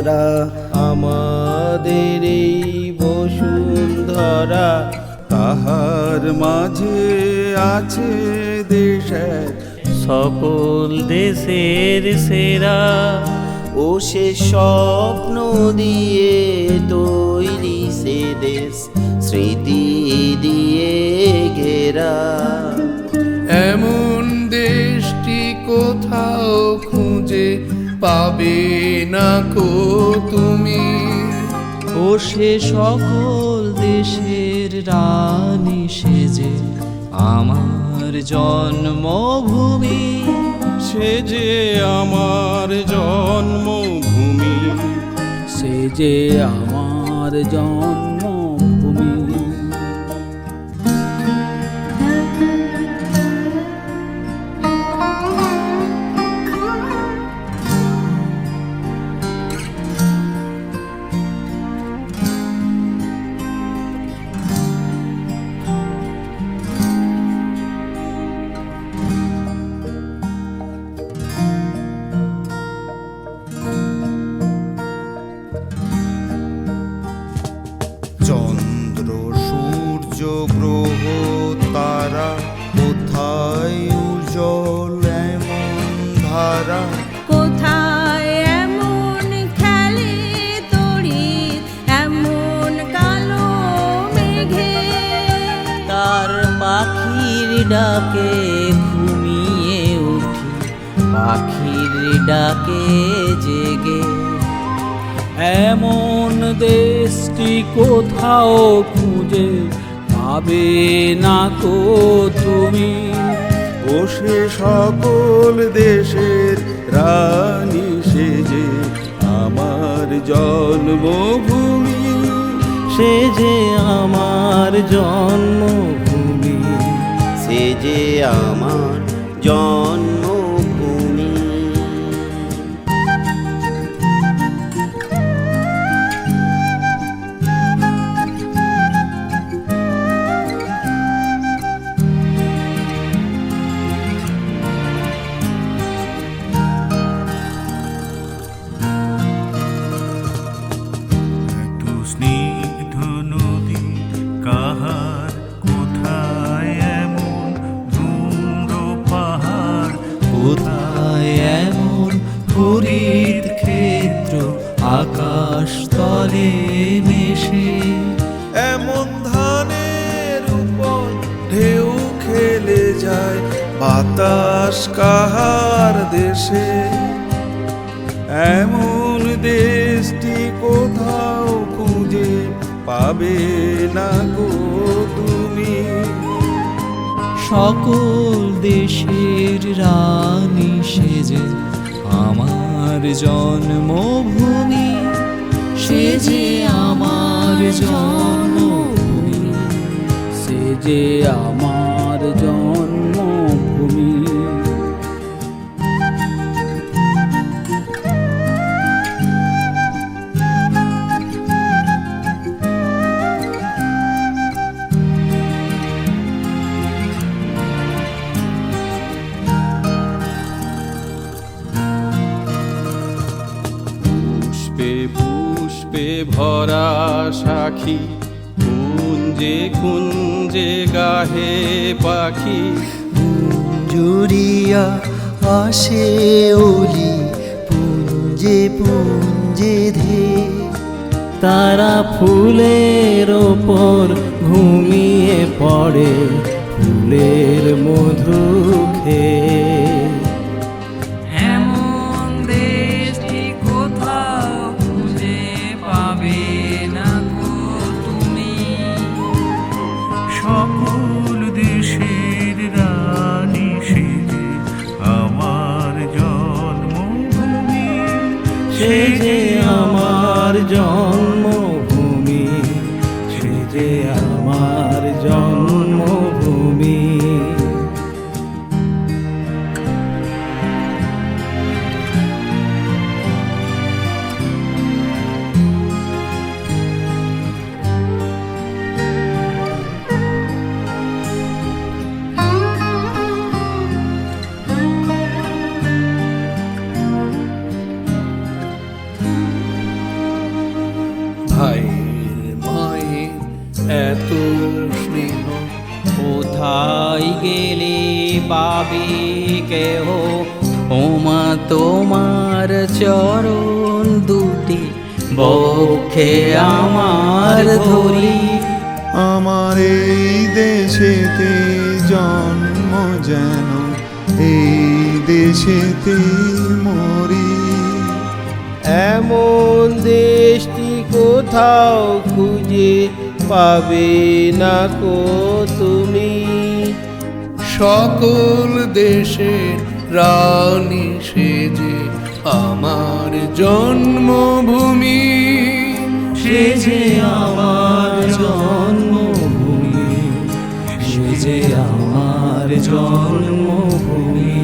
ভরা। আমাদের এই বসুন্ধরা, তাহার মাঝে আছে দেশের সকল দেশের সেরা। ও সে স্বপ্ন দিয়ে তৈরি সে দেশ, স্মৃতি দিয়ে ঘেরা। এমন দেশটি কোথাও খুঁজে পাবে না কো তুমি। ও সে সকল দেশের রানী সেজে আমার জন্মভূমি। সে যে আমার জন্মভূমি, সে যে আমার জন্মভূমি। চন্দ্র সূর্য গ্রহ তারা, কোথায় উজ্জ্বল এমন ধারা। কোথায় এমন খেলে তড়িৎ, এমন কালো মেঘে। তার পাখির ডাকে ঘুমিয়ে উঠি, পাখির ডাকে জেগে। এমন দেশটি কোথাও খুঁজে পাবে না কো তুমি। ও সে সকল দেশের রানী সেজে আমার জন্মভূমি। সে যে আমার জন্মভূমি, সে যে আমার জন্মভূমি। স্নিগ্ধ নদী কাহার, কোথায় এমন ধুম্র পাহাড়। কোথায় এমন হরিত ক্ষেত্র আকাশ তলে মেশে। এমন ধানের উপর ঢেউ খেলে যায়, বাতাস কাহার দেশে। এমন দেশটি কোথাও খুঁজে পাবে না গো তুমি। সকল দেশের রানী সেজে আমার জন্মভূমি। সে যে আমার জন্মভূমি, সে যে আমার জন্মভূমি। পুষ্পে পুষ্পে ভরা সাখী, কুঞ্জে কুঞ্জে গাহে পাখি। জুড়িয়া আসে ওলি পুঞ্জে পুঞ্জে ধে। তারা ফুলের ওপর ঘুমিয়ে পড়ে, ফুলের মধু খেয়ে। এমন দেশটি কোথাও খুঁজে পাবে না গো তুমি। সকল দেশের রানী সেজে আমার জন্মভূমি। সে যে আমার জন্মভূমি, সে যে আমার জন্মভূমি। পাবি কেহ ওমা তোমার চরণ দুটি বক্ষে আমার ধরি আমার এই দেশেতে জন্ম যেন এই দেশেতে মরি। এমন দেশটি কোথাও খুঁজে পাবে না কো তুমি। সকল দেশের রানী সেজে আমার জন্মভূমি। সে যে আমার জন্মভূমি, সে যে আমার জন্মভূমি।